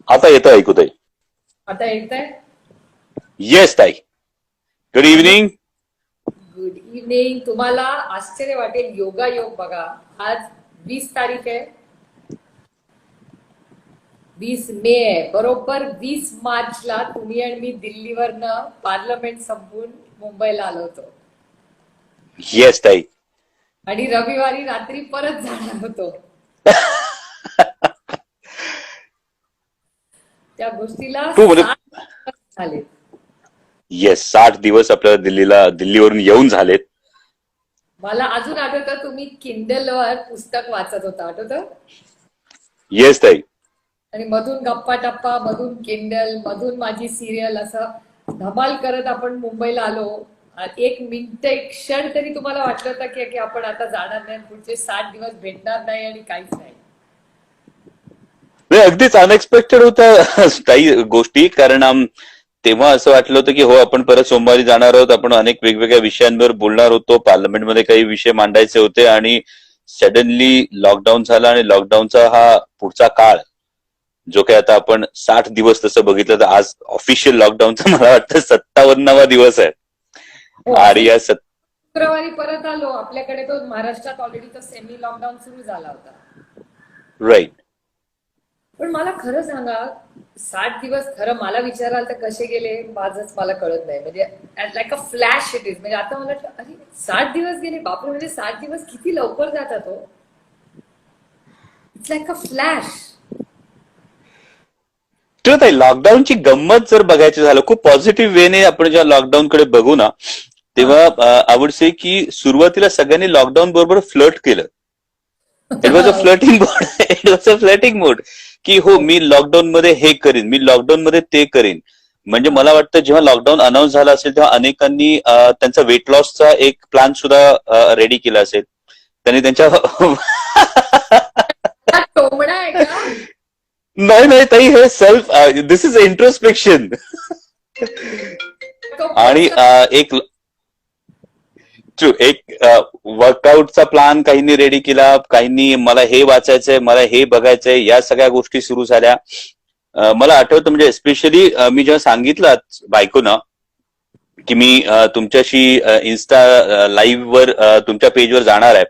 आता येतं ऐकू ताई. आता येत आहे. येस ताई. Good evening. Good evening. तुम्हाला आश्चर्य वाटेल, योगा योग बघा. आज 20 तारीख आहे, 20 मे आहे. बरोबर 20 मार्चला तुम्ही आणि मी दिल्लीवरनं पार्लमेंट संपवून मुंबईला आलो होतो येस ताई. आणि रविवारी रात्री परत जाणार होतो. त्या गोष्टीला तू म्हणजे 60 दिवस झाले. येस 60 दिवस आपल्याला दिल्लीवरून येऊन झालेत. मला अजून आठवतं, तुम्ही किंडलवर पुस्तक वाचत होता, आठवतं? येस ताई. आणि मधून गप्पा टप्पा, मधून किंडल, मधून माझी सिरियल, असं धमाल करत आपण मुंबईला आलो. एक मिनिट, एक क्षण तरी तुम्हाला वाटलं होतं की आपण आता जाणार नाही, पुढचे 60 दिवस भेटणार नाही आणि काहीच नाही? अगदीच अनएक्सपेक्टेड होत्या काही गोष्टी. कारण तेव्हा असं वाटलं होतं की हो आपण परत सोमवारी जाणार आहोत, आपण अनेक वेगवेगळ्या विषयांवर बोलणार होतो, पार्लमेंटमध्ये काही विषय मांडायचे होते आणि सडनली लॉकडाऊन झाला. आणि लॉकडाऊनचा हा पुढचा काळ जो काही आता आपण 60 दिवस तसं बघितलं तर आज ऑफिशियल लॉकडाऊनचा मला वाटतं 57वा दिवस आहे. आणि या शुक्रवारी परत आलो. आपल्याकडे तो महाराष्ट्रात ऑलरेडी तो सेमी लॉकडाऊन सुरू झाला होता. राईट. पण मला खरं सांगा, 60 दिवस खरं मला विचाराल तर कसे गेले माझंच मला कळत नाही. म्हणजे like a flash it is. म्हणजे आता मला वाटलं, अरे 60 दिवस गेले, बापरे, म्हणजे 60 दिवस किती लवकर जातात हो. It's like a flash. लॉकडाऊनची गंमत जर बघायची झालं खूप पॉझिटिव्ह वेने आपण जेव्हा लॉकडाऊनकडे बघू ना, तेव्हा आय वुड से की सुरुवातीला सगळ्यांनी लॉकडाऊन बरोबर फ्लर्ट केलं. It was a flirting mode. It was a flirting mode की हो मी लॉकडाऊन मध्ये हे करीन, मी लॉकडाऊन मध्ये ते करीन. म्हणजे मला वाटतं जेव्हा लॉकडाऊन अनाऊन्स झाला असेल तेव्हा अनेकांनी त्यांचा वेट लॉसचा एक प्लॅन सुद्धा रेडी केला असेल. त्यांनी त्यांच्या टोमणा आहे का? नाही ताई, हे सेल्फ, दिस इज इंट्रोस्पेक्शन. आणि एक वर्कआउटचा प्लॅन काहींनी रेडी केला, काहींनी मला हे वाचायचंय, मला हे बघायचंय, या सगळ्या गोष्टी सुरू झाल्या. मला आठवतं म्हणजे स्पेशली मी जेव्हा सांगितलं बायकोनं की मी तुमच्याशी इन्स्टा लाईव्ह वर तुमच्या पेजवर जाणार आहे,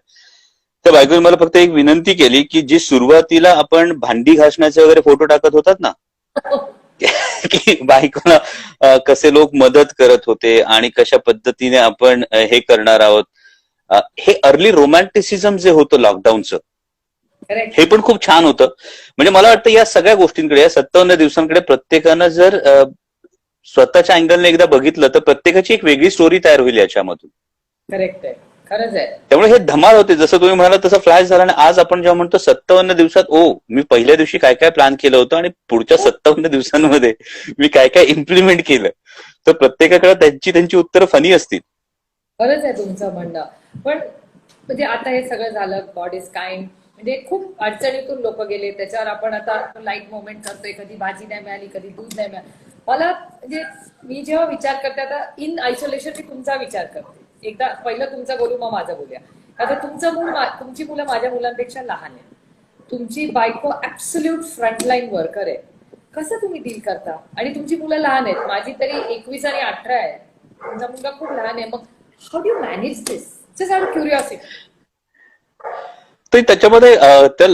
तर बायकोने मला फक्त एक विनंती केली की जी सुरुवातीला आपण भांडी घासण्याचे वगैरे फोटो टाकत होतात ना, की बायकोला कसे लोक मदत करत होते आणि कशा पद्धतीने आपण हे करणार आहोत, हे अर्ली रोमॅन्टिसिझम जे होतं लॉकडाऊनचं, हे पण खूप छान होतं. म्हणजे मला वाटतं या सगळ्या गोष्टींकडे, या 57 दिवसांकडे प्रत्येकानं जर स्वतःच्या अँगलने एकदा बघितलं तर प्रत्येकाची एक वेगळी स्टोरी तयार होईल याच्यामधून. करेक्ट आहे, खरंच आहे. त्यामुळे हे धमाल होते, जसं तुम्ही म्हणाला तसं फ्लॅश झाला. आणि आज आपण जेव्हा म्हणतो 57 दिवसात, मी पहिल्या दिवशी काय काय प्लॅन केलं होतं आणि पुढच्या 57 दिवसांमध्ये मी काय काय इम्प्लिमेंट केलं, तर प्रत्येकाकडे त्यांची उत्तरं फनी असतील. खरंच आहे तुमचं म्हणणं. पण म्हणजे आता हे सगळं झालं, गॉड इज काइंड. म्हणजे खूप अडचणीतून लोक गेले, त्याच्यावर आपण आता लाईट मोमेंट करतोय. कधी भाजी नाही मिळाली, कधी दूध नाही मिळालं. मला म्हणजे मी जेव्हा विचार करते आता इन आयसोलेशन, मी तुमचा विचार करते. एकदा पहिलं तुमचं बोलू, मग माझं बोलूया. आता तुमची मुलं माझ्या मुलांपेक्षा लहान आहे. तुमची बायको ऍब्सोल्यूट फ्रंटलाईन वर्कर आहे. कसं तुम्ही डील करता? आणि तुमची मुलं लहान आहेत, माझी तरी 21 आणि 18 आहे, तुमचा मुलगा खूप लहान आहे. मग how do you manage this? Just out of curiosity. तर त्याच्यामध्ये त्या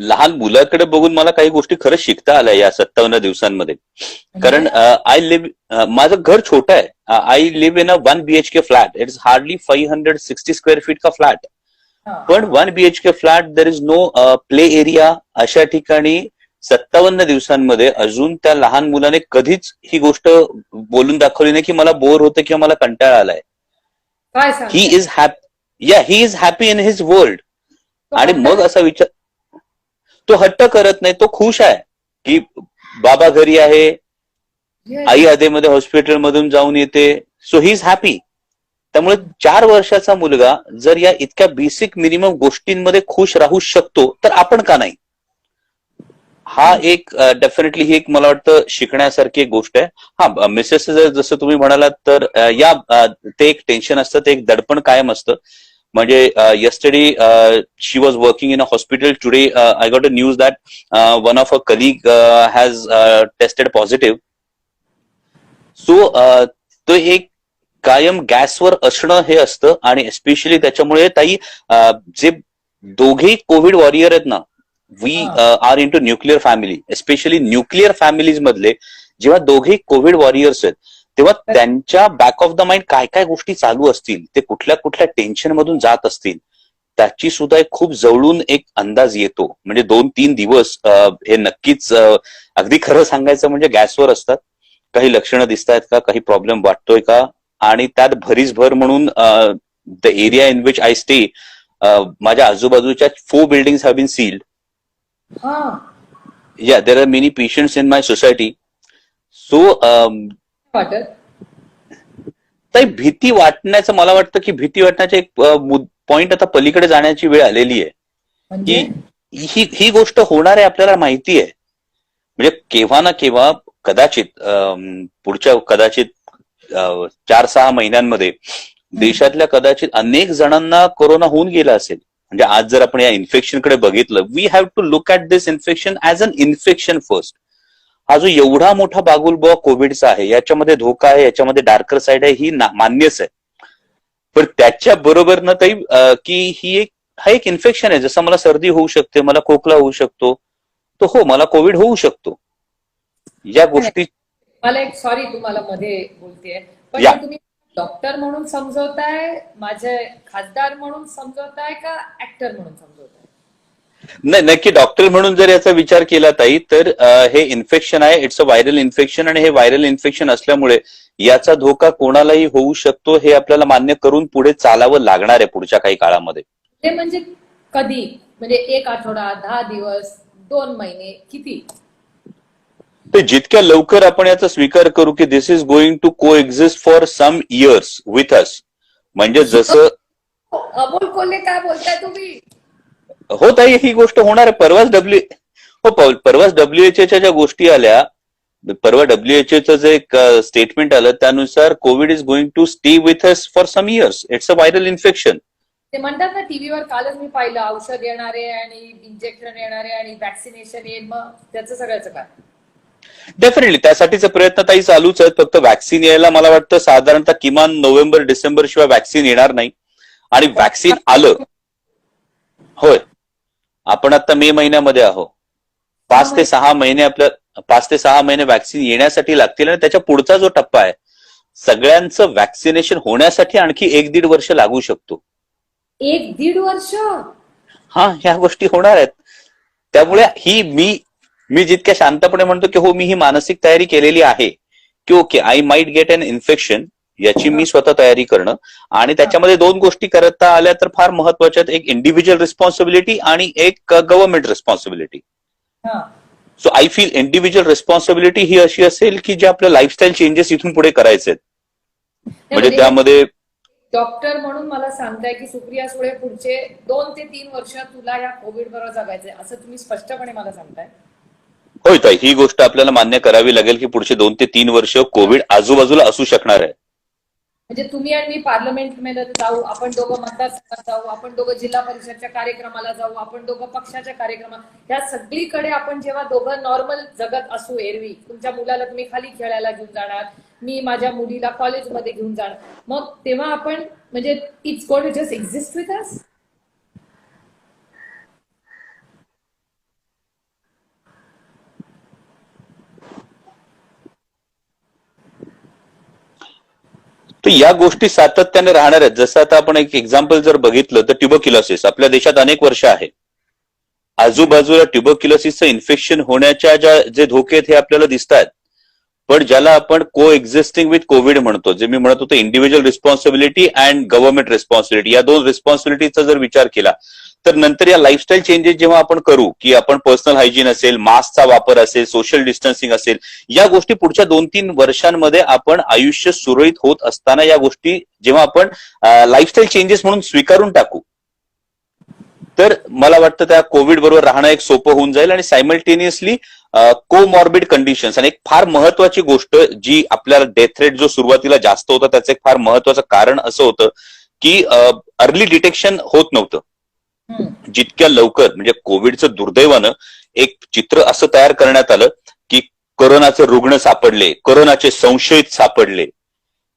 लहान मुलाकडे बघून मला काही गोष्टी खरंच शिकता आल्या या 57 दिवसांमध्ये. कारण माझं घर छोटं आहे. I live in a 1 BHK flat. It is hardly 560 square feet का फ्लॅट. पण 1 BHK flat, there is no play area. अशा ठिकाणी 57 दिवसांमध्ये अजून त्या लहान मुलाने कधीच ही गोष्ट बोलून दाखवली नाही की मला बोर होतं किंवा मला कंटाळा आलाय. He is happy. He is happy in his world. आणि मग असा विचार, तो हट्ट करत नाही, तो खुश आहे की बाबा घरी आहे, आई आधेमध्ये हॉस्पिटल मधून जाऊन येते, सो ही इज हॅपी. त्यामुळे 4 वर्षाचा मुलगा जर या इतक्या बेसिक मिनिमम गोष्टींमध्ये खुश राहू शकतो तर आपण का नाही? हा एक डेफिनेटली ही एक मला वाटतं शिकण्यासारखी एक गोष्ट आहे. हा, मिसेस जसं तुम्ही म्हणालात तर ते एक टेन्शन असतं, ते एक दडपण कायम असतं. म्हणजे yesterday she was working in a hospital. Today I got a news that one of her colleague has tested positive. So तो एक कायम गॅसवर असणं हे असतं आणि एस्पेशली त्याच्यामुळे ताई जे दोघेही कोविड वॉरियर आहेत ना, we are into nuclear family, especially nuclear families मधले जेव्हा दोघेही कोविड वॉरियर्स आहेत तेव्हा त्यांच्या बॅक ऑफ द माइंड काय काय गोष्टी चालू असतील, ते कुठल्या कुठल्या टेन्शन मधून जात असतील, त्याची सुद्धा एक खूप जवळून एक अंदाज येतो. म्हणजे 2-3 दिवस हे नक्कीच अगदी खरं सांगायचं म्हणजे गॅसवर असतात. काही लक्षणं दिसत आहेत का, काही प्रॉब्लेम वाटतोय का, आणि त्यात भरीसभर म्हणून the area in which I stay, माझ्या आजूबाजूच्या 4 बिल्डिंग्स हॅव बीन सील्ड. या there are many patients in my society. So ताई भीती वाटण्याचं, मला वाटतं की भीती वाटण्याचे एक पॉइंट आता पलीकडे जाण्याची वेळ आलेली आहे की ही गोष्ट होणार आहे आपल्याला माहिती आहे. म्हणजे केव्हा ना केव्हा कदाचित पुढच्या कदाचित 4-6 महिन्यांमध्ये देशातल्या कदाचित अनेक जणांना कोरोना होऊन गेला असेल. म्हणजे आज जर आपण या इन्फेक्शनकडे बघितलं, we have to look at this infection as an infection first. हा जो एवढा मोठा बागुलबुवा कोविडचा आहे, याच्यामध्ये धोका आहे, याच्यामध्ये डार्कर साईड आहे, ही मान्यच आहे. पण त्याच्या बरोबर ना ताई की हा एक इन्फेक्शन आहे. जसं मला सर्दी होऊ शकते, मला खोकला होऊ शकतो, तो हो मला कोविड होऊ शकतो. या गोष्टी मला एक, सॉरी तुम्हाला मध्ये बोलतेय, पण तुम्ही डॉक्टर म्हणून समजवताय, माझे खासदार म्हणून समजवताय का ऍक्टर म्हणून समजवताय? नाही, नक्की डॉक्टर म्हणून जर याचा विचार केला ताई तर हे इन्फेक्शन आहे, इट्स अ व्हायरल इन्फेक्शन, आणि हे व्हायरल इन्फेक्शन असल्यामुळे याचा धोका कोणालाही होऊ शकतो हे आपल्याला मान्य करून पुढे चालावं लागणार आहे पुढच्या काही काळामध्ये. ते म्हणजे कधी, म्हणजे 1 आठवडा, 10 दिवस, 2 महिने, किती? तर जितक्या लवकर आपण याचा स्वीकार करू की this is going to coexist for some years with us. म्हणजे जसं अमोल कोल्हे काय बोलताय तुम्ही? हो ताई, ही गोष्ट होणार आहे. परवाच WHO ज्या गोष्टी आल्या, परवा WHO जे एक स्टेटमेंट आलं त्यानुसार covid is going to stay with us for some years. It's a viral infection. ते म्हणतात ना टीव्हीवर, कालच मी पाहिलं, औषध येणार आहे आणि इंजेक्शन येणार आहे आणि वॅक्सिनेशन येईल, मग त्याचं सगळ्याचं काय? डेफिनेटली त्यासाठीचे प्रयत्न ताई चालूच आहेत. फक्त वॅक्सिन यायला मला वाटतं साधारणतः किमान नोव्हेंबर-डिसेंबर शिवाय वॅक्सिन येणार नाही. आणि वॅक्सिन आलं, होय, आपण आता मे महिन्यामध्ये आहोत, 5 ते 6 महिने वॅक्सिन येण्यासाठी लागतील. आणि त्याच्या पुढचा जो टप्पा आहे, सगळ्यांचं वॅक्सिनेशन होण्यासाठी आणखी 1-1.5 वर्ष लागू शकतो. 1-1.5 वर्ष? हा, ह्या गोष्टी होणार आहेत. त्यामुळे ही मी जितक्या शांतपणे म्हणतो की हो, मी ही मानसिक तयारी केलेली आहे की okay, I might get an infection, याची मी स्वतः तयारी करणं. आणि त्याच्यामध्ये 2 गोष्टी करता आल्या तर फार महत्वाच्या आहेत. एक इंडिव्हिज्युअल रिस्पॉन्सिबिलिटी आणि एक government responsibility. So I feel individual responsibility ही अशी असेल की जे आपल्या लाईफस्टाईल चेंजेस इथून पुढे करायचे आहेत. म्हणजे त्यामध्ये डॉक्टर म्हणून मला सांगताय की सुप्रिया सुळे पुढचे 2 ते 3 वर्ष तुला या कोविड बरोबर जगायचंय, असं तुम्ही स्पष्टपणे मला सांगताय? होय ताई, ही गोष्ट आपल्याला मान्य करावी लागेल की पुढचे 2 ते 3 वर्ष कोविड आजूबाजूला असू शकणार आहे. म्हणजे तुम्ही आणि मी पार्लमेंटमध्ये जाऊ, आपण दोघं मतदारसंघात जाऊ, आपण दोघं जिल्हा परिषदच्या कार्यक्रमाला जाऊ, आपण दोघं पक्षाच्या कार्यक्रमात, या सगळीकडे आपण जेव्हा दोघं नॉर्मल जगत असू, एरवी तुमच्या मुलाला तुम्ही खाली खेळायला घेऊन जाणार, मी माझ्या मुलीला कॉलेजमध्ये घेऊन जाणार, मग तेव्हा आपण म्हणजे it's going to just exist with us. तर या गोष्टी सातत्याने राहणार आहेत. जसं आता आपण एक एक्झाम्पल जर बघितलं तर ट्युबरक्युलोसिस आपल्या देशात अनेक वर्ष आहे. आजूबाजूला ट्युबरक्युलोसिसचं इन्फेक्शन होण्याच्या जे धोके आहेत हे आपल्याला दिसत आहेत. पण ज्याला आपण को एक्झिस्टिंग विथ कोविड म्हणतो, जे मी म्हणत होतो individual responsibility and government responsibility, या 2 रिस्पॉन्सिबिलिटीचा जर विचार केला तर नंतर या लाईफस्टाईल चेंजेस जेव्हा आपण करू की आपण पर्सनल हायजीन असेल, मास्कचा वापर असेल, सोशल डिस्टन्सिंग असेल, या गोष्टी पुढच्या 2-3 वर्षांमध्ये आपण आयुष्य सुरळीत होत असताना या गोष्टी जेव्हा आपण लाईफस्टाईल चेंजेस म्हणून स्वीकारून टाकू तर मला वाटतं त्या कोविड बरोबर राहणं एक सोपं होऊन जाईल. आणि सायमल्टेनियसली कोमॉर्बिड कंडिशन्स, आणि एक फार महत्वाची गोष्ट जी आपल्याला डेथ रेट जो सुरुवातीला जास्त होता त्याचं एक फार महत्वाचं कारण असं होतं की अर्ली डिटेक्शन होत नव्हतं. जितक्या लवकर म्हणजे कोविडचं दुर्दैवानं एक चित्र असं तयार करण्यात आलं की कोरोनाचे रुग्ण सापडले, कोरोनाचे संशयित सापडले.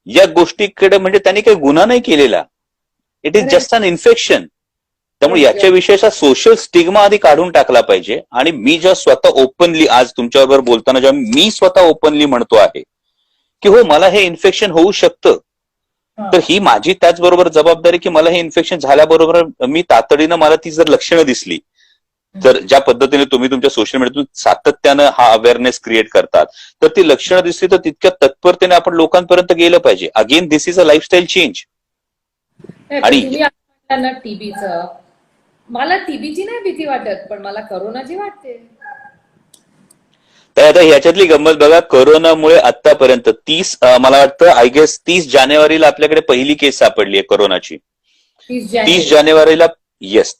या गोष्टीकडे म्हणजे त्यांनी काही गुन्हा नाही केलेला. It is just an infection. त्यामुळे याच्याविषयीचा सोशल स्टिग्मा आधी काढून टाकला पाहिजे. आणि मी जेव्हा स्वतः ओपनली आज तुमच्याबरोबर बोलताना जेव्हा मी स्वतः ओपनली म्हणतो आहे की हो मला हे इन्फेक्शन होऊ शकतं, तर ही माझी त्याचबरोबर जबाबदारी की मला हे इन्फेक्शन झाल्याबरोबर मी तातडीनं मला ती जर लक्षणं दिसली, तर ज्या पद्धतीने तुम्ही तुमच्या सोशल मीडियातून सातत्यानं हा अवेअरनेस क्रिएट करतात, तर ती लक्षणं दिसली तर तितक्या तत्परतेने आपण लोकांपर्यंत गेलं पाहिजे. Again this is a lifestyle change. आणि टीबीचं मला टीबीची नाही भीती वाटत, पण मला करोनाची वाटते. तर आता ह्याच्यातली गंमत बघा, कोरोनामुळे आतापर्यंत मला वाटतं आय गेस 30 जानेवारीला आपल्याकडे पहिली केस सापडली आहे कोरोनाची. 30 जानेवारीला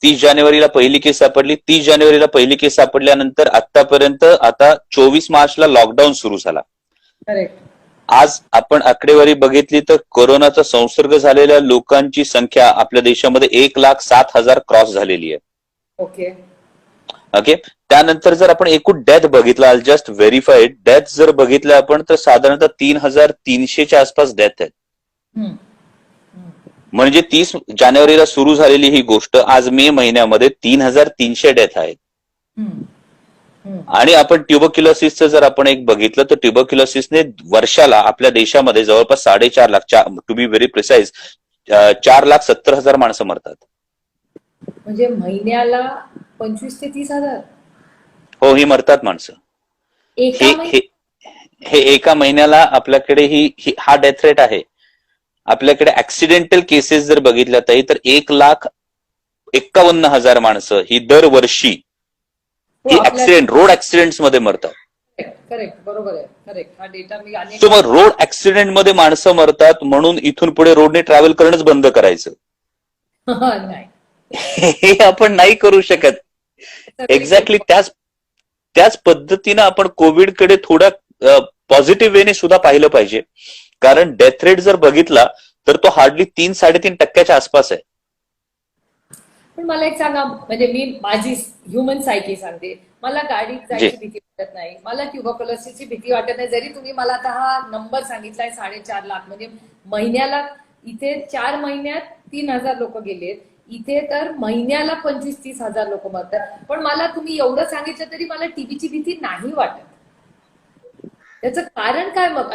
30 जानेवारीला पहिली केस सापडली. 30 जानेवारीला पहिली केस सापडल्यानंतर आतापर्यंत आता 24 मार्चला लॉकडाऊन सुरू झाला. आज आपण आकडेवारी बघितली तर कोरोनाचा संसर्ग झालेल्या लोकांची संख्या आपल्या देशामध्ये 1,07,000 क्रॉस झालेली आहे. ओके. त्यानंतर जर आपण एकूण डेथ बघितला, जस्ट व्हेरीफाईड डेथ जर बघितल्या आपण तर साधारणतः 3,300च्या आसपास डेथ आहेत. म्हणजे 30 जानेवारीला सुरू झालेली ही गोष्ट आज मे महिन्यामध्ये 3,300 डेथ आहेत. आणि आपण ट्युबरक्युलोसिसचं जर आपण एक बघितलं तर ट्युबरक्युलोसिसने वर्षाला आपल्या देशामध्ये जवळपास 4.5 lakh, to be very precise 4,70,000 माणसं मरतात. म्हणजे महिन्याला 25 ते 30,000. हो, ही मरतात माणसं. हे एका महिन्याला आपल्याकडे हा डेथ रेट आहे. आपल्याकडे ऍक्सिडेंटल केसेस जर बघितल्या तर 1,51,000 माणसं ही दरवर्षी ही ऍक्सिडेंट रोड ऍक्सिडेंट्स मध्ये मरतात. करेक्ट, बरोबर आहे. करेक्ट. हा डेटा मी सो मग रोड ऍक्सिडेंट मध्ये माणसं मरतात म्हणून इथून पुढे रोडने ट्रॅव्हल करणंच बंद करायचं नाही, हे आपण नाही करू शकत. एक्झॅक्टली त्याच पद्धतीनं आपण कोविडकडे थोडा पॉझिटिव्ह वेने सुद्धा पाहिलं पाहिजे. कारण डेथ रेट जर बघितला तर तो हार्डली 3-3.5% आसपास आहे. पण मला एक सांगा, म्हणजे मी माझी ह्युमन सायकी सांगते. मला गाडीत जायची भीती वाटत नाही, मला ट्युबरक्युलोसिसची भीती वाटत नाही. जरी तुम्ही मला आता हा नंबर सांगितलाय 4.5 लाख, म्हणजे महिन्याला इथे 4 महिन्यात 3,000 लोक गेलेत, इथे तर महिन्याला 25-30,000 लोक मरतात. पण मला तुम्ही एवढं सांगितलं तरी मला टीबीची भीती नाही वाटत. त्याचं कारण काय मग?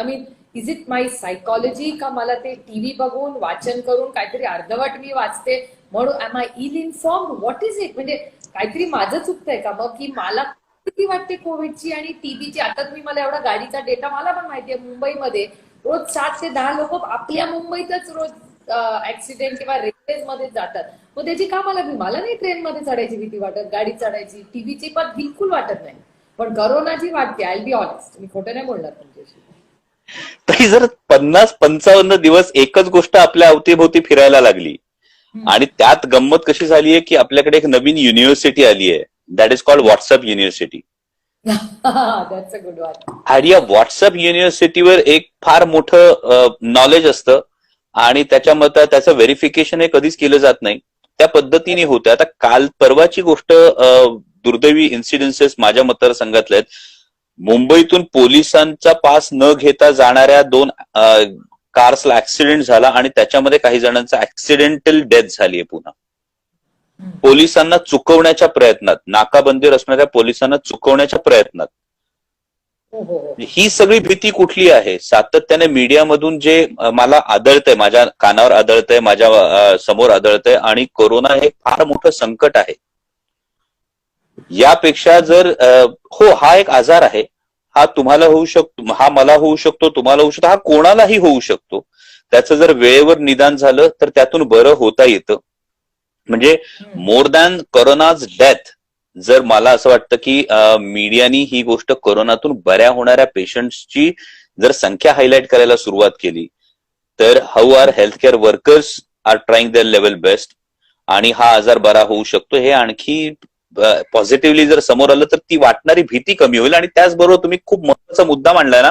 इज इट माय सायकॉलॉजी, का मला ते टीव्ही बघून वाचन करून काहीतरी अर्धवट मी वाचते म्हणून am I ill informed? What is it? म्हणजे काहीतरी माझं चुकतंय का मग, की मला किती वाटते कोविडची आणि टीबीची? आता तुम्ही मला एवढा गाडीचा डेटा, मला पण माहितीये मुंबईमध्ये रोज 7 ते 10 लोक आपल्या मुंबईतच रोज ऍक्सिडेंट किंवा रेल्वेज मध्ये जातात. मग त्याची का मला नाही ट्रेनमध्ये चढायची भीती वाटत, गाडीत चढायची. टीबीची पण बिलकुल वाटत नाही, पण करोनाची वाटते. आय बी ऑनेस्ट, मी खोटं नाही बोलणार तुमच्याशी. तरी जर 50-55 दिवस एकच गोष्ट आपल्या अवतीभोवती फिरायला लागली आणि त्यात गंमत कशी झाली आहे की आपल्याकडे एक नवीन युनिव्हर्सिटी आली आहे, that is called WhatsApp university. That's a good one. आणि या व्हॉट्सअप युनिव्हर्सिटीवर एक फार मोठं नॉलेज असतं आणि त्याच्यामध्ये त्याचं व्हेरिफिकेशन हे कधीच केलं जात नाही. त्या पद्धतीने होतं. आता परवाची गोष्ट, दुर्दैवी इन्सिडेन्सेस माझ्या मतदारसंघातले आहेत. मुंबईतून पोलिसांचा पास न घेता जाणाऱ्या 2 कार्सला ऍक्सिडेंट झाला आणि त्याच्यामध्ये काही जणांचा ऍक्सिडेंटल डेथ झाली आहे. पुन्हा पोलिसांना चुकवण्याच्या प्रयत्नात, नाकाबंदीवर असणाऱ्या पोलिसांना चुकवण्याच्या प्रयत्नात. ही सगळी भीती कुठली आहे? सातत्याने मीडियामधून जे मला आढळतंय, माझ्या कानावर आढळतंय, माझ्या समोर आढळतंय. आणि कोरोना हे फार मोठं संकट आहे. यापेक्षा जर हो हा एक आजार आहे, हा तुम्हाला होऊ शकतो, हा मला होऊ शकतो, तुम्हाला होऊ शकतो, हा कोणालाही होऊ शकतो. त्याचं जर वेळेवर निदान झालं तर त्यातून बरं होता येतं. म्हणजे मोर दॅन कोरोनाज डेथ, जर मला असं वाटतं की मीडियानी ही गोष्ट कोरोनातून बऱ्या होणाऱ्या पेशंट्सची जर संख्या हायलाइट करायला सुरुवात केली तर how are health care workers are trying their level best आणि हा आजार बरा होऊ शकतो, हे आणखी पॉझिटिव्हली जर समोर आलं तर ती वाटणारी भीती कमी होईल. आणि त्याचबरोबर तुम्ही खूप महत्वाचा मुद्दा मांडलाय ना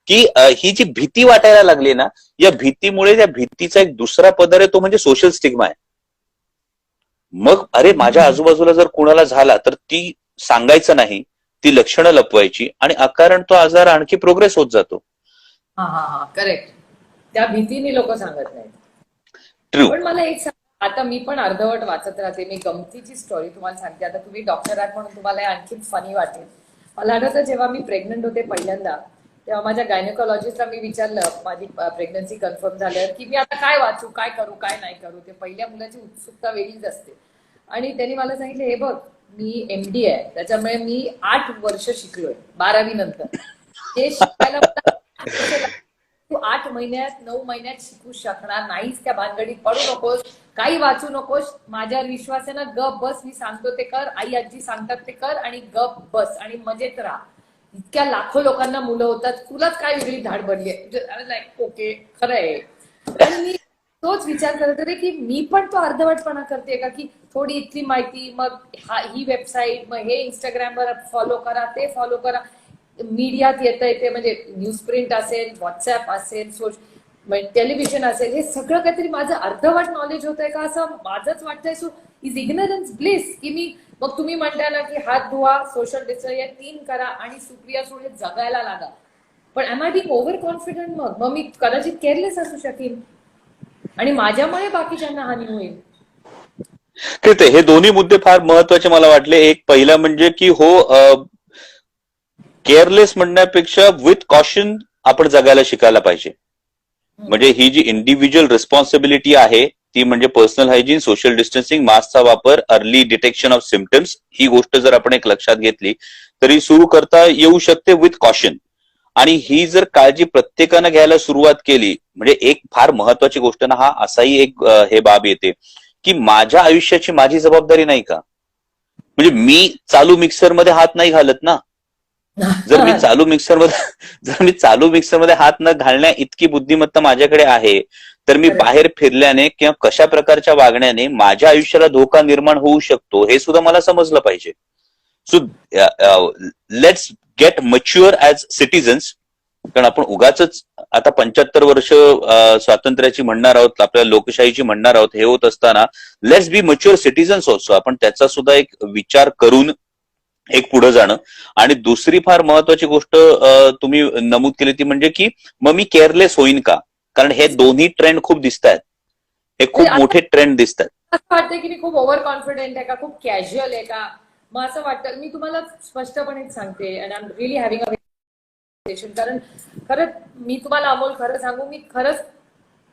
की ही जी भीती वाटायला लागली ना, या भीतीमुळे त्या भीतीचा एक दुसरा पदर आहे, तो म्हणजे सोशल स्टिग्मा आहे. मग अरे माझ्या आजूबाजूला जर कुणाला झाला तर ती सांगायचं नाही, ती लक्षणं लपवायची आणि अकारण तो आजार आणखी प्रोग्रेस होत जातो. हा करेक्ट. त्या भीतीने लोक सांगत नाहीत. ट्रू. पण मला एक सांग, आता मी पण अर्धवट वाचत राहते. मी गमतीची स्टोरी तुम्हाला सांगते. आता तुम्ही डॉक्टर आहात म्हणून तुम्हाला हे आणखी फनी वाटेल. मला आठवतं जेव्हा मी प्रेग्नंट होते पहिल्यांदा, तेव्हा माझ्या गायनेकोलॉजिस्टला मी विचारलं माझी प्रेग्नन्सी कन्फर्म झाल्यावर की मी आता काय वाचू, काय करू, काय नाही करू. ते पहिल्या मुलाची उत्सुकता वेगळीच असते. आणि त्यांनी मला सांगितलं, हे बघ मी MD आहे, त्याच्यामुळे मी 8 वर्ष शिकलोय 12वी नंतर. ते शिकायला तू 8 महिन्यात 9 महिन्यात शिकू शकणार नाहीस. त्या भानगडीत पडू नकोस, काही वाचू नकोस. माझ्यावर विश्वास आहे ना, गप बस, मी सांगतो ते कर, आई आजी सांगतात ते कर आणि गप बस आणि मजेत राहा. इतक्या लाखो लोकांना मुलं होतात, तुलाच काय वेगळी धाड बनली आहे. ओके, खरं आहे. आणि मी तोच विचार करत होते की मी पण तो अर्धवटपणा करते का, की थोडी इथली माहिती, मग ही वेबसाईट, मग हे इंस्टाग्रामवर फॉलो करा, ते फॉलो करा, मीडियात येतं ते म्हणजे न्यूज प्रिंट असेल, व्हॉट्सअप असेल, टेलिव्हिजन असेल, हे सगळं काहीतरी माझं अर्धवट नॉलेज होतंय का असं माझंच वाटतंय. So is ignorance bliss. की मी, मग तुम्ही म्हणताय ना की हात धुवा, सोशल डिस्टन्स 3 करा आणि सुप्रिया सुळे जगायला लागा. पण am I being over confident? मग मी कदाचित केअरलेस असू शकेन आणि माझ्यामुळे बाकीच्यांना हानी होईल. ते हे दोन्ही मुद्दे फार महत्वाचे मला वाटले. एक पहिला म्हणजे की केअरलेस म्हणण्यापेक्षा विथ कॉशन आपण जगायला शिकायला पाहिजे. म्हणजे ही जी इंडिव्हिज्युअल रिस्पॉन्सिबिलिटी आहे ती म्हणजे पर्सनल हायजीन, सोशल डिस्टन्सिंग, मास्कचा वापर, अर्ली डिटेक्शन ऑफ सिम्पटम्स, ही गोष्ट जर आपण एक लक्षात घेतली तरी सुरू करता येऊ शकते विथ कॉशन. आणि ही जर काळजी प्रत्येकानं घ्यायला सुरुवात केली, म्हणजे एक फार महत्वाची गोष्ट ना, हा असाही एक हे बाब येते की माझ्या आयुष्याची माझी जबाबदारी नाही का. म्हणजे मी चालू मिक्सरमध्ये हात नाही घालत ना. जर मी चालू मिक्सरमध्ये हात न घालण्या इतकी बुद्धिमत्ता माझ्याकडे आहे, तर मी बाहेर फिरल्याने किंवा कशा प्रकारच्या वागण्याने माझ्या आयुष्याला धोका निर्माण होऊ शकतो हे सुद्धा मला समजलं पाहिजे. So let's get mature as citizens. कारण आपण उगाच आता 75 वर्ष स्वातंत्र्याची म्हणणार आहोत, आपल्या लोकशाहीची म्हणणार आहोत, हे होत असताना let's be mature citizens also. आपण त्याचा सुद्धा एक विचार करून एक पुढे जाणं. आणि दुसरी फार महत्वाची गोष्ट तुम्ही नमूद केली ती म्हणजे की मग मी केअरलेस होईन का. कारण हे दोन्ही ट्रेंड खूप दिसत आहेत, हे खूप मोठे ट्रेंड दिसत आहेत. असं वाटतं की मी खूप ओव्हर कॉन्फिडंट आहे का, खूप कॅज्युअल आहे का. मग असं वाटतं, मी तुम्हाला स्पष्टपणे सांगते and I am really having a conversation. कारण खरंच मी तुम्हाला अमोल खरं सांगू,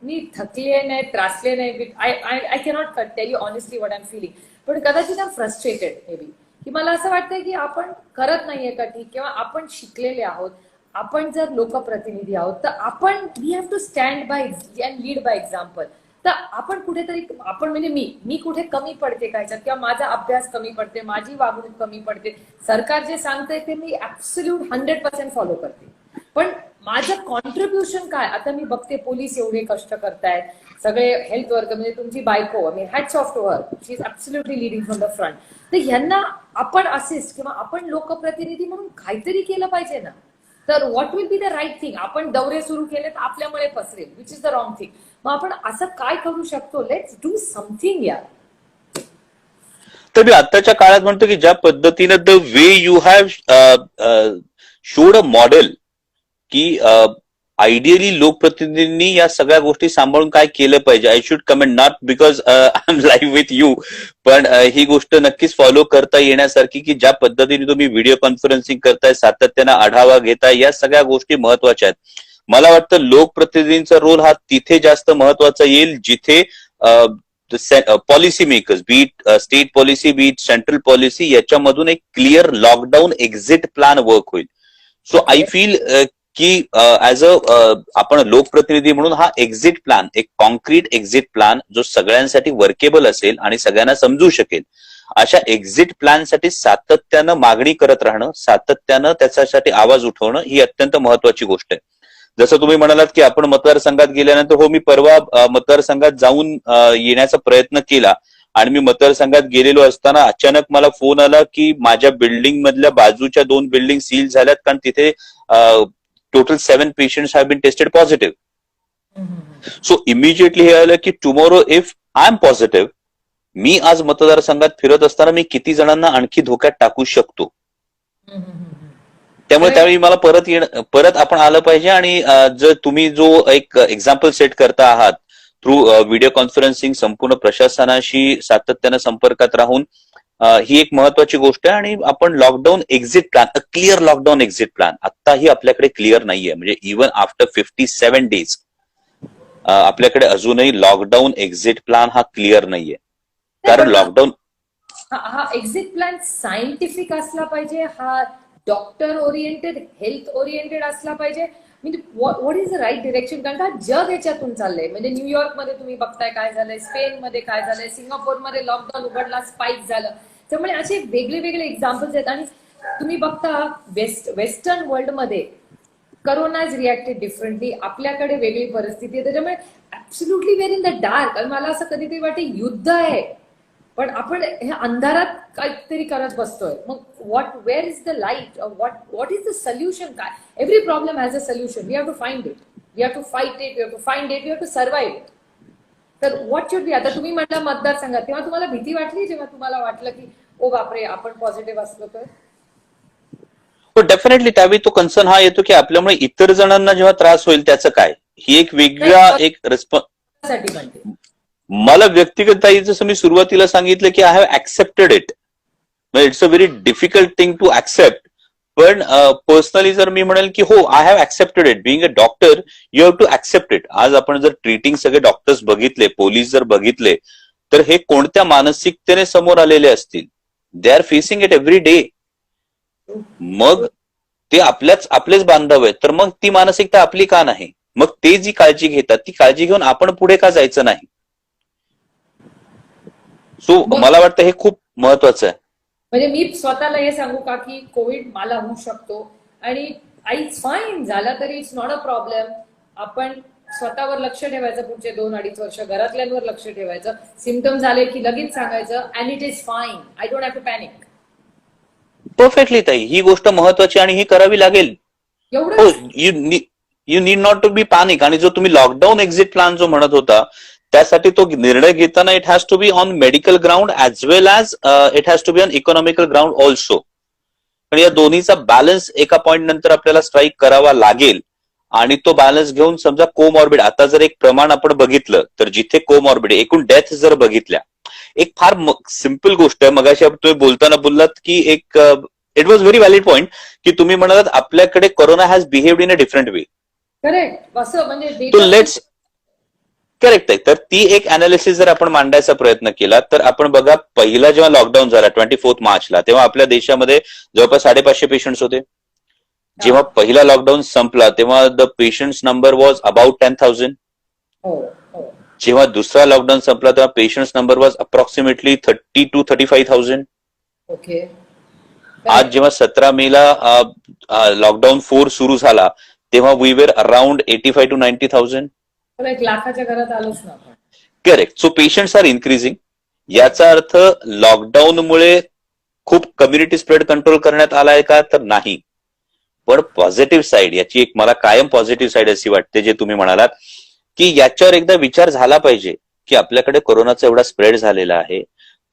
मी थकले नाही, त्रासले नाही. I cannot tell you honestly what I am feeling. पण कदाचित I am frustrated maybe, की मला असं वाटतंय की आपण करत नाहीये का ठीक, किंवा आपण शिकलेले आहोत, आपण जर लोकप्रतिनिधी आहोत तर आपण we have to stand by and lead by example. तर आपण कुठेतरी, आपण म्हणजे मी कुठे कमी पडते का ह्याच्यात, किंवा माझा अभ्यास कमी पडते, माझी वागणूक कमी पडते, सरकार जे सांगतंय ते मी ऍब्सोल्यूट 100% फॉलो करते. पण माझं कॉन्ट्रीब्युशन काय. आता मी बघते पोलीस एवढे कष्ट करतायत, सगळे हेल्थ वर्कर, म्हणजे तुमची बायको, मी hats off to her, she is absolutely leading from the front. तर ह्यांना आपण असिस्ट किंवा आपण लोकप्रतिनिधी म्हणून काहीतरी केलं पाहिजे ना. तर what will be the right thing. आपण दौरे सुरू केले तर आपल्यामुळे पसरेल, which is the wrong thing. मग आपण असं काय करू शकतो. लेट्स डू समथिंग यार. तर मी आत्ताच्या काळात म्हणतो की ज्या पद्धतीनं the way you have showed a model की आयडियली लोकप्रतिनिधींनी या सगळ्या गोष्टी सांभाळून काय केलं पाहिजे. I should comment not because I am live with you, पण ही गोष्ट नक्कीच फॉलो करता येण्यासारखी की ज्या पद्धतीने तुम्ही व्हिडिओ कॉन्फरन्सिंग करताय, सातत्यानं आढावा घेताय, या सगळ्या गोष्टी महत्वाच्या आहेत. मला वाटतं लोकप्रतिनिधींचा रोल हा तिथे जास्त महत्वाचा येईल जिथे policy makers, be it state policy, be it central policy, याच्यामधून एक clear lockdown exit plan work होईल. सो आय फील की ऍज आपण लोकप्रतिनिधी म्हणून हा एक्झिट प्लॅन, एक कॉन्क्रीट एक्झिट प्लॅन जो सगळ्यांसाठी वर्केबल असेल आणि सगळ्यांना समजू शकेल, अशा एक्झिट प्लॅनसाठी सातत्यानं मागणी करत राहणं, सातत्यानं त्याच्यासाठी आवाज उठवणं ही अत्यंत महत्वाची गोष्ट आहे. जसं तुम्ही म्हणालात की आपण मतदारसंघात गेल्यानंतर, हो, मी परवा मतदारसंघात जाऊन येण्याचा प्रयत्न केला आणि मी मतदारसंघात गेलेलो असताना अचानक मला फोन आला की माझ्या बिल्डिंग मधल्या बाजूच्या 2 बिल्डिंग सील झाल्यात, कारण तिथे total 7 patients have been tested positive. So immediately हे आलं की tomorrow if I am positive, मी आज मतदारसंघात फिरत असताना मी किती जणांना आणखी धोक्यात टाकू शकतो. त्यामुळे त्यावेळी मला परत आपण आलं पाहिजे. आणि जर तुम्ही जो एक एक्झाम्पल सेट करता आहात थ्रू व्हिडिओ कॉन्फरन्सिंग, संपूर्ण प्रशासनाशी सातत्यानं संपर्कात राहून, ही एक महत्वाची गोष्ट आहे. आणि आपण lockdown exit plan, a clear lockdown exit plan आत्ताही आपल्याकडे क्लिअर नाहीये. म्हणजे इव्हन आफ्टर 57 डेज आपल्याकडे अजूनही लॉकडाऊन एक्झिट प्लॅन हा क्लिअर नाहीये. कारण लॉकडाऊन हा एक्झिट प्लॅन सायंटिफिक असला पाहिजे, हा डॉक्टर ओरिएंटेड, हेल्थ ओरिएंटेड असला पाहिजे. म्हणजे what is the right direction? कारण का जग याच्यातून चाललंय. म्हणजे न्यूयॉर्क मध्ये तुम्ही बघताय काय झालंय, स्पेन मध्ये काय झालंय, सिंगापूरमध्ये लॉकडाऊन उघडला, स्पाइक झालं. त्यामुळे असे वेगळे वेगळे एक्झाम्पल्स आहेत. आणि तुम्ही बघता वेस्टर्न वर्ल्डमध्ये करोना इज रिॲक्टेड डिफरंटली. आपल्याकडे वेगळी परिस्थिती आहे. त्याच्यामुळे absolutely we're in the dark. आणि मला असं कधीतरी वाटते युद्ध आहे, पण आपण हे अंधारात काहीतरी करत बसतोय. मग where is the light? What is the solution? काय? Every problem has a solution. We have to find it, we have to fight it, we have to find it, we have to survive it. तर what should be? आता तुम्ही म्हटलं मतदारसंघात, तेव्हा तुम्हाला भीती वाटली जेव्हा तुम्हाला वाटलं की ओ बापरे आपण पॉझिटिव्ह असलो तर? डेफिनेटली त्यावेळी तो कन्सर्न हा येतो की आपल्यामुळे इतर जणांना जेव्हा त्रास होईल त्याचं काय, ही एक वेगळा एक रिस्पॉन्स. मला व्यक्तिगत जसं मी सुरुवातीला सांगितलं की I have accepted it. It's a very difficult thing to accept. पण पर्सनली जर मी म्हणेल की हो, I have accepted it. Being a doctor you have to accept it. आज आपण जर ट्रीटिंग सगळे डॉक्टर्स बघितले, पोलीस जर बघितले, तर हे कोणत्या मानसिकतेने समोर आलेले असतील. They are facing it every day. मग ते आपलेच बांधव आहेत, तर मग ती मानसिकता आपली का नाही? मग ते जी काळजी घेतात ती काळजी घेऊन आपण पुढे का जायचं नाही? सो मला वाटतं हे खूप महत्वाचं आहे. म्हणजे मी स्वतःला हे सांगू का की कोविड मला होऊ शकतो आणि इट्स फाईन, झाला तरी इट्स नॉट अ प्रॉब्लेम. आपण स्वतःवर लक्ष ठेवायचं, पुढचे 2-2.5 वर्ष घरातल्यांवर लक्ष ठेवायचं. सिम्पटम झाले की लगेच सांगायचं and it is fine, I don't have to panic. Perfectly ताई, ही गोष्ट महत्वाची आणि ही करावी लागेल. हो, एवढं you need not to be panic. आणि जो तुम्ही लॉकडाऊन एक्झिट प्लॅन जो म्हणत होता, त्यासाठी तो निर्णय घेताना it has to be on medical ground as well as it has to be on economical ground also. पण या दोन्हीचा बॅलन्स एका पॉइंट नंतर आपल्याला स्ट्राईक करावा लागेल. आणि तो बॅलन्स घेऊन समजा कोमॉर्बिड, आता जर एक प्रमाण आपण बघितलं तर जिथे कोमॉर्बिड, एकूण डेथ जर बघितल्या, एक फार सिम्पल गोष्ट आहे. मगाशी तुम्ही बोलताना बोललात की एक it was very valid point की तुम्ही म्हणालात आपल्याकडे corona has behaved in a different way. Correct. असं म्हणजे तो लेट्स करेक्ट आहे. तर ती एक अनालिसिस जर आपण मांडायचा प्रयत्न केला तर आपण बघा, पहिला जेव्हा लॉकडाऊन झाला 24 मार्चला, तेव्हा आपल्या देशामध्ये जवळपास 550 पेशंट्स होते. जेव्हा पहिला लॉकडाऊन संपला तेव्हा the patients number was about 10,000. जेव्हा दुसरा लॉकडाऊन संपला तेव्हा patients number was approximately 30 to 35,000. Okay. आज जेव्हा 17 मेला लॉकडाऊन 4 सुरू झाला तेव्हा वी वेर अराउंड 85 to 90,000. 1 लाखाच्या घरात आलोच ना आपण. Correct. So patients are increasing. याचा अर्थ लॉकडाऊनमुळे खूप कम्युनिटी स्प्रेड कंट्रोल करण्यात आलाय का? तर नाही. पण पॉझिटिव्ह साईड, याची एक मला कायम पॉझिटिव्ह साईड अशी वाटते, जे तुम्ही म्हणालात की याच्यावर एकदा विचार झाला पाहिजे की आपल्याकडे कोरोनाचा एवढा स्प्रेड झालेला आहे,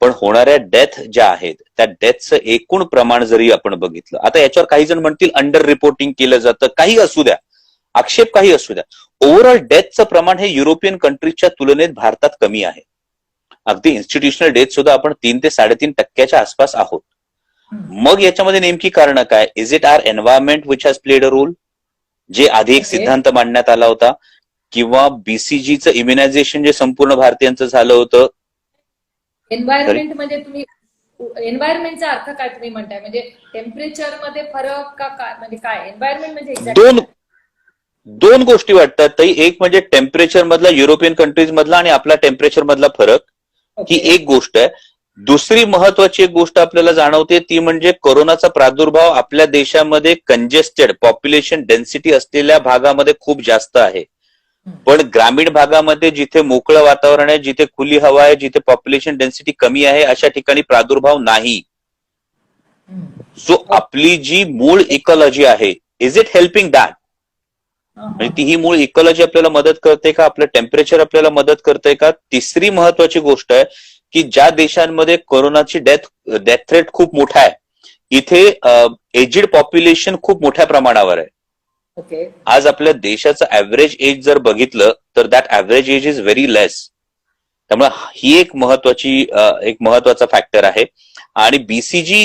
पण होणाऱ्या डेथ ज्या आहेत त्या डेथचं एकूण प्रमाण जरी आपण बघितलं, आता याच्यावर काही जण म्हणतील अंडर रिपोर्टिंग केलं जातं, काही असू द्या, आक्षेप काही असू द्या, ओव्हरऑल डेथचं प्रमाण हे युरोपियन कंट्रीजच्या तुलनेत भारतात कमी आहे. अगदी इन्स्टिट्यूशनल डेथ सुद्धा आपण 3 ते 3.5% आसपास आहोत. मग याच्यामध्ये नेमकी कारण काय? Is it our environment which has played a role, जे आधी एक सिद्धांत मांडण्यात आला होता, किंवा बीसीजीचं इम्युनायझेशन जे संपूर्ण भारतीयांचं झालं होतं? एन्व्हायरमेंट म्हणजे तुम्ही एन्व्हायरमेंटचा अर्थ काय तुम्ही म्हणताय? म्हणजे टेम्परेचर मध्ये फरक का काय? म्हणजे काय एन्व्हायरमेंट म्हणजे? दोन गोष्टी वाटतात ताई. एक म्हणजे टेम्परेचर मधला, युरोपियन कंट्रीज मधला आणि आपला टेम्परेचर मधला फरक, ही एक गोष्ट आहे. दुसरी महत्वाची एक गोष्ट आपल्याला जाणवते ती म्हणजे कोरोनाचा प्रादुर्भाव आपल्या देशामध्ये कंजेस्टेड पॉप्युलेशन डेन्सिटी असलेल्या भागामध्ये खूप जास्त आहे. पण ग्रामीण भागामध्ये जिथे मोकळं वातावरण आहे, जिथे खुली हवा आहे, जिथे पॉप्युलेशन डेन्सिटी कमी आहे, अशा ठिकाणी प्रादुर्भाव नाही. सो आपली जी मूळ इकॉलॉजी आहे, इज इट हेल्पिंग दॅट? म्हणजे ती ही मूळ इकॉलॉजी आपल्याला मदत करते का, आपलं टेम्परेचर आपल्याला मदत करते का. तिसरी महत्वाची गोष्ट आहे की ज्या देशांमध्ये कोरोनाची डेथ रेट खूप मोठा आहे, इथे एजेड पॉप्युलेशन खूप मोठ्या प्रमाणावर आहे. ओके. आज आपल्या देशाचं ऍव्हरेज एज जर बघितलं तर that average age is very less. त्यामुळे ही एक महत्वाचा फॅक्टर आहे. आणि बीसीजी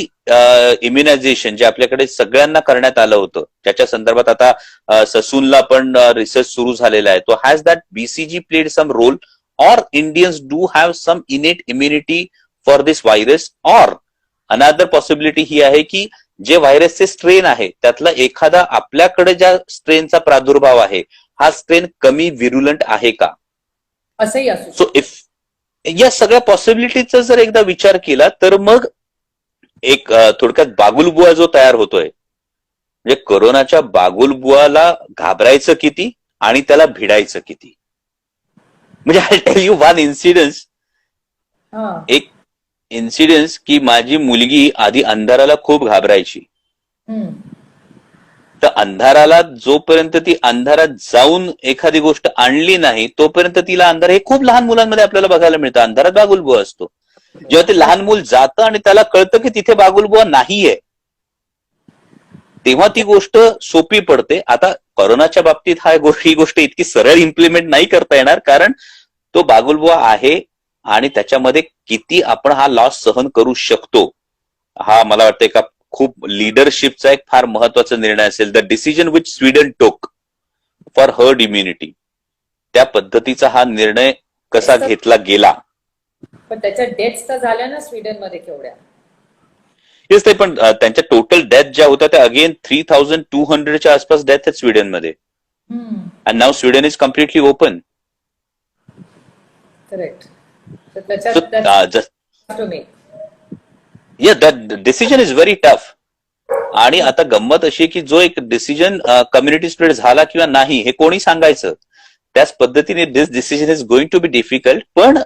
इम्युनायझेशन जे आपल्याकडे सगळ्यांना करण्यात आलं होतं, त्याच्या संदर्भात आता ससूनला पण रिसर्च सुरू झालेला आहे. तो has that BCG played some role, or Indians do have some innate immunity for this virus, or another possibility ही आहे की जे व्हायरसचे स्ट्रेन आहे त्यातला एखादा आपल्याकडे ज्या स्ट्रेनचा प्रादुर्भाव आहे हा स्ट्रेन कमी व्हिरुलंट आहे का, असंही असू. सो इफ या सगळ्या पॉसिबिलिटीचा जर एकदा विचार केला तर मग एक थोडक्यात बागुलबुवा जो तयार होतोय, म्हणजे कोरोनाच्या बागुलबुवाला घाबरायचं किती आणि त्याला भिडायचं किती. म्हणजे I tell you one incidence, एक इन्सिडन्स की माझी मुलगी आधी अंधाराला खूप घाबरायची. तर अंधाराला जोपर्यंत ती अंधारात जाऊन एखादी गोष्ट आणली नाही तोपर्यंत तिला अंधार, हे खूप लहान मुलांमध्ये आपल्याला बघायला मिळतं, अंधारात बागुलबुवा असतो. जेव्हा ते लहान मूल जातं आणि त्याला कळतं की तिथे बागुलबुवा नाहीये, तेव्हा ती गोष्ट सोपी पडते. आता कोरोनाच्या बाबतीत ही गोष्ट इतकी सरळ इम्प्लिमेंट नाही करता येणार, कारण तो बागुलबुवा आहे आणि त्याच्यामध्ये किती आपण हा लॉस सहन करू शकतो, हा मला वाटतं एका खूप लिडरशिपचा एक फार महत्वाचा निर्णय असेल. द डिसिजन विच स्वीडन टोक फॉर हर्ड इम्युनिटी, त्या पद्धतीचा हा निर्णय कसा घेतला गेला. पण त्याच्या डेथ्स तर झाल्या ना स्वीडनमध्ये केवढ्या. येस, ते पण त्यांच्या टोटल डेथ ज्या होत्या त्या अगेन 3200च्या आसपास डेथ आहेत स्वीडनमध्ये. And now Sweden is completely open. Correct. That decision is very tough. आणि आता गंमत अशी की जो एक डिसिजन कम्युनिटी स्प्रेड झाला किंवा नाही हे कोणी सांगायचं, त्याच पद्धतीने this decision is going to be difficult. पण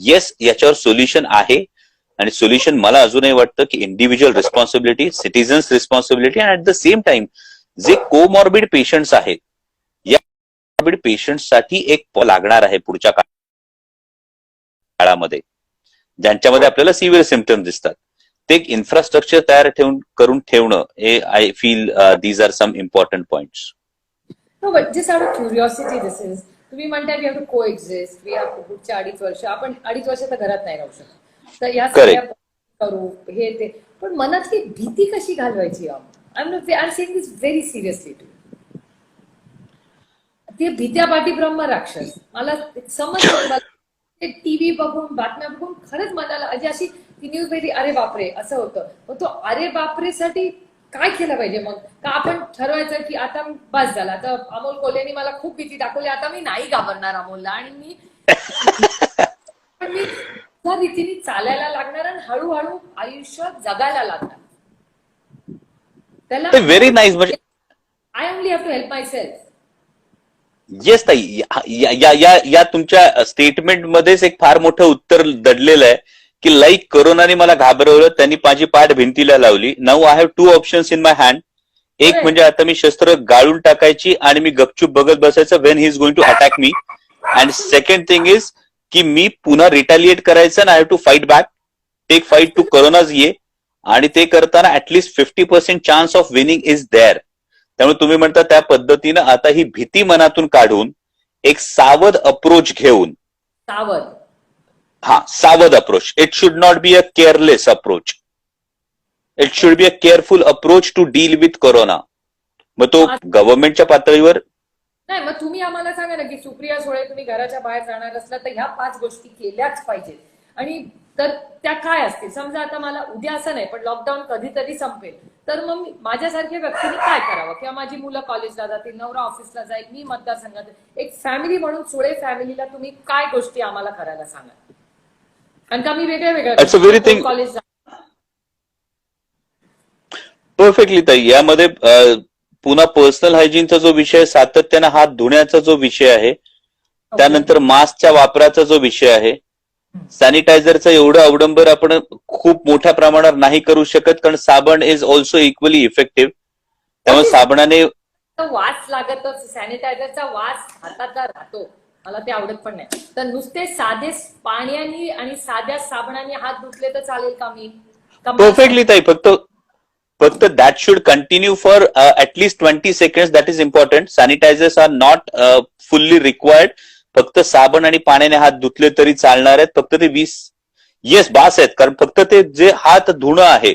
येस, याच्यावर सोल्युशन आहे. आणि सोल्युशन मला अजूनही वाटतं की इंडिव्हिज्युअल रिस्पॉन्सिबिलिटी, सिटीजन्स रिस्पॉन्सिबिलिटी, आणि ऍट द सेम टाइम जे कोमॉर्बिड पेशंट्स आहेत, या कोमॉर्बिड पेशंट्ससाठी एक लागणार आहे पुढच्या काळामध्ये, ज्यांच्यामध्ये आपल्याला सिव्हिअर सिम्पटम्स दिसतात. ते एक इन्फ्रास्ट्रक्चर तयार करून ठेवणं, हे I feel these are some important points. No, but just out of curiosity, this is, तुम्ही म्हणताय we have to coexist, we have पुढच्या 2.5 वर्ष, आपण 2.5 वर्ष तर घरात नाही राहू शकत, तर या सगळ्या करू हे ते, पण मनातली भीती कशी घालवायची. I am saying this very seriously too. ते भीत्या पाठी ब्रह्म राक्षस मला समजलं. टीव्ही बघून बातम्या बघून खरंच मनाला अशी ती न्यूज बघितली, अरे बापरे असं होतं. मग तो अरे बापरे साठी काय केलं पाहिजे मग, का आपण ठरवायचं की आता बस झाला, आता अमोल कोल्हेनी मला खूप भीती दाखवली, आता मी नाही घाबरणार अमोलला, आणि मी त्या रीतीने चालायला लागणार आणि हळूहळू आयुष्य जगायला लागणार. त्याला व्हेरी नाईस. म्हणजे I only have to help myself. Yes ताई, या तुमच्या स्टेटमेंटमध्येच एक फार मोठं उत्तर दडलेलं आहे की लाईक कोरोनाने मला घाबरवलं, त्यांनी माझी पाठ भिंतीला लावली. Now I have 2 options in my hand. एक म्हणजे आता मी शस्त्र गाळून टाकायची आणि मी गपचूप बघत बसायचं when he is going to attack me. And second thing is की मी पुन्हा रिटॅलिएट करायचं आणि I have to fight back, take fight to corona's ये. आणि ते करताना at least 50% chance of winning is there. त्यामुळे तुम्ही म्हणता त्या पद्धतीनं आता ही भीती मनातून काढून एक सावध अप्रोच घेऊन, सावध approach. It should not be a careless approach, it should be a careful approach to deal with corona. मग तो गव्हर्नमेंटच्या पातळीवर नाही. मग तुम्ही आम्हाला सांगा ना की सुप्रिया सुळे, तुम्ही घराच्या बाहेर जाणार असला तर ह्या 5 गोष्टी केल्याच पाहिजेत, आणि तर त्या काय असतील. समजा आता मला उद्या असं नाही, पण लॉकडाऊन कधीतरी संपेल, तर मग माझ्यासारख्या व्यक्तीने काय करावं, किंवा माझी मुलं कॉलेजला जातील, नवरा ऑफिसला जाईल, मी मतदारसंघात, एक फॅमिली म्हणून सुळे फॅमिलीला तुम्ही काय गोष्टी आम्हाला करायला सांगा. कारण का मी वेगळ्या कॉलेज परफेक्टली ताई. यामध्ये पुन्हा पर्सनल हायजीनचा जो विषय, सातत्यानं हात धुण्याचा जो विषय आहे, त्यानंतर मास्कच्या वापराचा जो विषय आहे, सॅनिटायझरचं एवढं अवडंबर आपण खूप मोठ्या प्रमाणावर नाही करू शकत, कारण साबण इज ऑल्सो इक्वली इफेक्टिव्ह. त्यामुळे साबणाने वास लागतच, सॅनिटायझरचा वास हातातला राहतो, मला ते आवडत पण नाही. तर नुसते साधे पाण्याने आणि साध्या साबणाने हात धुतले तर चालेल का मी? परफेक्टली ताई. फक्त फक्त that should continue for at least 20 seconds. That is important. Sanitizers are not fully required. फक्त साबण आणि पाण्याने हात धुतले तरी चालणार आहेत. फक्त ते 20 येस बास आहेत. कारण फक्त ते जे हात धुणं आहे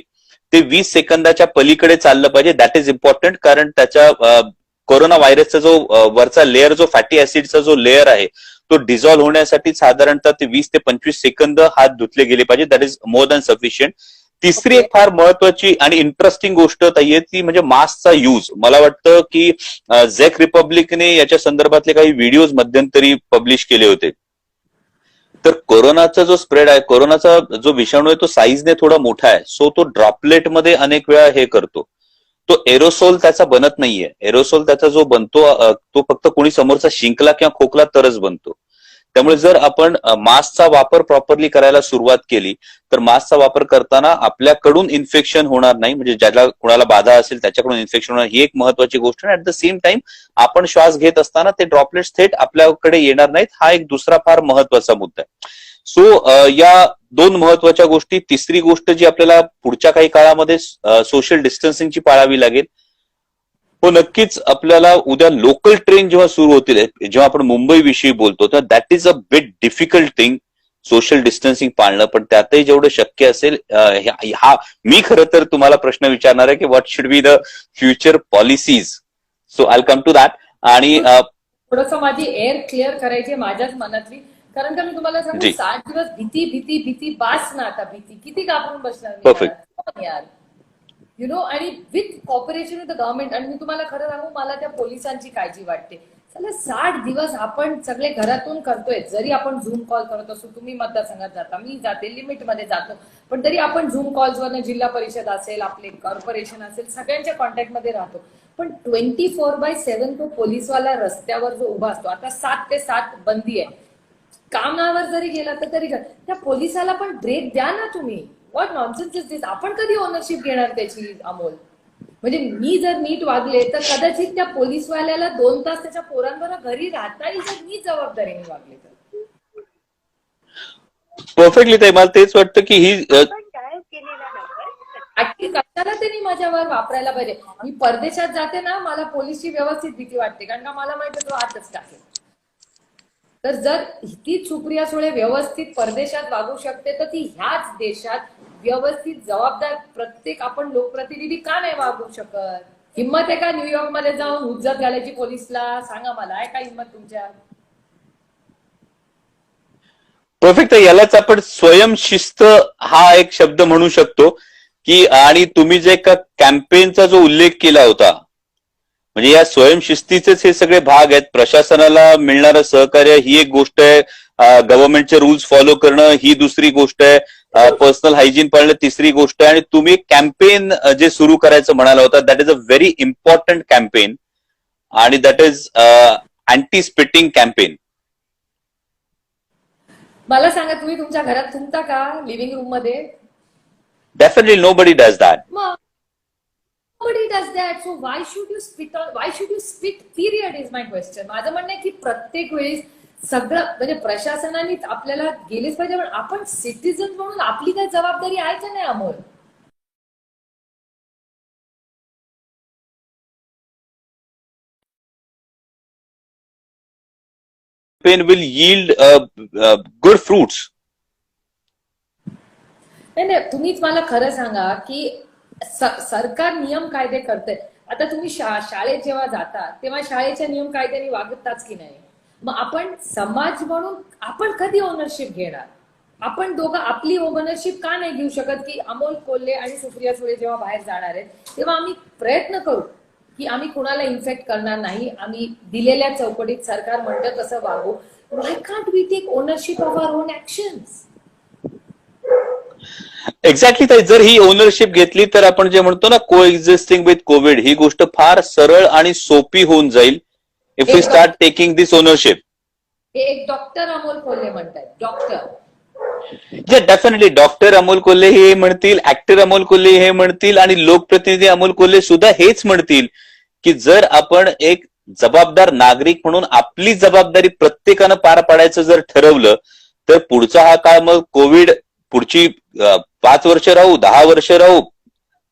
ते 20 सेकंदाच्या पलीकडे चाललं पाहिजे. That is important. कारण त्याच्या कोरोना व्हायरसचा जो वरचा लेअर, जो फॅटी ऍसिडचा जो लेअर आहे तो डिझॉल्व्ह होण्यासाठी साधारणतः ते 20 ते 25 सेकंद हात धुतले गेले पाहिजे. That is more than sufficient. तिसरी एक फार महत्वाची आणि इंटरेस्टिंग गोष्ट आहे ती म्हणजे मास्कचा यूज. मला वाटतं की झेक रिपब्लिकने याच्या संदर्भातले काही व्हिडिओज मध्यंतरी पब्लिश केले होते. तर कोरोनाचा जो स्प्रेड आहे, कोरोनाचा जो विषाणू आहे तो साईजने थोडा मोठा आहे. सो तो ड्रॉपलेटमध्ये अनेक वेळा हे करतो. तो एरोसोल त्याचा बनत नाहीये. एरोसोल त्याचा जो बनतो तो फक्त कोणी समोरचा शिंकला किंवा खोकला तरच बनतो. त्यामुळे जर आपण मास्कचा वापर प्रॉपरली करायला सुरुवात केली तर मास्कचा वापर करताना आपल्याकडून इन्फेक्शन होणार नाही. म्हणजे ज्याला कुणाला बाधा असेल त्याच्याकडून इन्फेक्शन होणार, ही एक महत्वाची गोष्ट आहे. ऍट द सेम टाइम आपण श्वास घेत असताना ते ड्रॉपलेट्स थेट आपल्याकडे येणार नाहीत. हा एक दुसरा फार महत्वाचा मुद्दा आहे. सो या दोन महत्वाच्या गोष्टी. तिसरी गोष्ट जी आपल्याला पुढच्या काही काळामध्ये सोशल डिस्टन्सिंगची पाळावी लागेल. हो नक्कीच. आपल्याला उद्या लोकल ट्रेन जेव्हा सुरू होतील, जेव्हा आपण मुंबई विषयी बोलतो तर that is a bit difficult thing social distancing पाळणं. पण त्यातही जेवढं शक्य असेल, हा मी खरं तर तुम्हाला प्रश्न विचारणार आहे की what should be the future policies. So I come to that. आणि थोडंसं माझी एअर क्लिअर करायची माझ्याच मनातली. कारण का मी तुम्हाला सांगू, 60 दिवस भीती भीती भीती बास ना. आता भीती किती घाबरून बसणार मी यार, यु नो. आणि with cooperation with the government. आणि मी तुम्हाला खरं सांगू, मला त्या पोलिसांची काळजी वाटते. चला 60 दिवस आपण सगळे घरातून करतोय. जरी आपण झूम कॉल करत असू, तुम्ही मतदारसंघात जाता, मी जाते, लिमिटमध्ये जातो, पण तरी आपण झूम कॉल्सवरनं जिल्हा परिषद असेल, आपले कॉर्पोरेशन असेल, सगळ्यांच्या कॉन्टॅक्टमध्ये राहतो. पण 24/7 तो पोलिसवाला रस्त्यावर जो उभा असतो, आता 7 ते 7 बंदी आहे, कामावर जरी गेला तर तरी त्या पोलिसाला पण ब्रेक द्या ना तुम्ही. व्हॉट नॉनसेन्स इज दिस? आपण कधी ओनरशिप घेणार त्याची, अमोल? म्हणजे मी जर नीट वागले तर कदाचित त्या पोलिसवाल्याला 2 तास त्याच्या पोरांबरोबर घरी राहता येईल, जर मी जबाबदारीने वागले तर. परफेक्टली ताई. मला तेच वाटतं की ही कशाला त्यांनी माझ्यावर वापरायला पाहिजे. मी परदेशात जाते ना, मला पोलिसची व्यवस्थित भीती वाटते, कारण का मला माहिती तो आतच टाकेल. तर जर ती सुप्रिया सुळे व्यवस्थित परदेशात वागू शकते तर ती ह्याच देशात व्यवस्थित जबाबदार प्रत्येक आपण लोकप्रतिनिधी का नाही वागू शकत? हिंमत आहे का न्यूयॉर्क मध्ये जाऊन हुज्जत घालायची पोलिसला? सांगा मला, आहे का हिंमत तुमच्या? परफेक्ट. यालाच आपण स्वयंशिस्त हा एक शब्द म्हणू शकतो की, आणि तुम्ही जे का कॅम्पेनचा जो उल्लेख केला होता, म्हणजे या स्वयंशिस्तीचेच हे सगळे भाग आहेत. प्रशासनाला मिळणारं सहकार्य ही एक गोष्ट आहे, गव्हर्नमेंटचे रूल्स फॉलो करणं ही दुसरी गोष्ट आहे, पर्सनल हायजीन पाळणं तिसरी गोष्ट आहे. आणि तुम्ही कॅम्पेन जे सुरू करायचं म्हणाला होता, that is a very important campaign, आणि that is anti spitting campaign. मला सांगा, तुम्ही तुमच्या घरात थुंकता का लिव्हिंग रूम मध्ये? Definitely nobody does that. Nobody does that. So why should you spit on? Why should you spit? Period is my question. माझं म्हणणं आहे की प्रत्येक वेळेस सगळं म्हणजे प्रशासनाने आपल्याला गेलेच पाहिजे, पण आपण सिटीजन म्हणून आपली काय जबाबदारी आहे का नाही, Amol? Campaign will yield good fruits. नाही, तुम्हीच मला खरं सांगा की सरकार नियम कायदे करते. आता तुम्ही शाळेत जेव्हा जाता तेव्हा शाळेच्या नियम कायद्याने वागताच की नाही? मग आपण समाज म्हणून आपण कधी ओनरशिप घेणार? आपण दोघं आपली ओनरशिप का नाही घेऊ शकत की अमोल कोल्हे आणि सुप्रिया सुळे जेव्हा बाहेर जाणार आहेत तेव्हा आम्ही प्रयत्न करू की आम्ही कुणाला इन्फेक्ट करणार नाही, आम्ही दिलेल्या चौकटीत सरकार म्हणतं तसं वागू. Why can't we take ownership of our own actions? Exactly ताई. जर ही ओनरशिप घेतली तर आपण जे म्हणतो ना को एक्झिस्टिंग विथ कोविड, ही गोष्ट फार सरळ आणि सोपी होऊन जाईल if we start taking this ownership. हे एक डॉक्टर अमोल कोल्हे म्हणतात. Doctor definitely doctor Amol Kolhe हे म्हणतील, ऍक्टर अमोल कोल्हे हे म्हणतील, आणि लोकप्रतिनिधी अमोल कोल्हे सुद्धा हेच म्हणतील की जर आपण एक जबाबदार नागरिक म्हणून आपली जबाबदारी प्रत्येकानं पार पाडायचं जर ठरवलं तर पुढचा हा काळ मग कोविड पुढची 5 वर्ष राहू 10 वर्ष राहू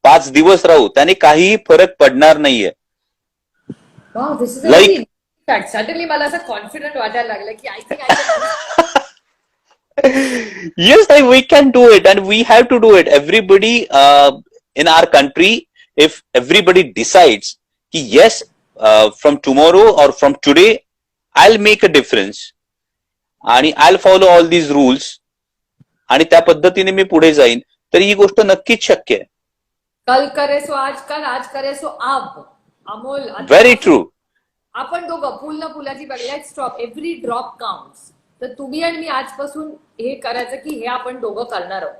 5 दिवस राहू त्याने काहीही फरक पडणार नाहीये. Wow, this is Like- fact. Suddenly मला असं कॉन्फिडंट वाटायला लागलं की I think Yes, we can do it and we have to do it. Everybody in our country, if everybody decides कि yes, from tomorrow or from today, I'll make a difference आणि I'll follow all these rules आणि त्या पद्धतीने मी पुढे जाईन तर ही गोष्ट नक्कीच शक्य आहे. कल करे सो आज कल, आज करे सो अब. Amol, Very true. आपण दोघं पूल ना पुलाची बघ, let's stop, every drop counts. तर तुम्ही आणि मी आजपासून हे करायचं की हे आपण दोघं करणार आहोत.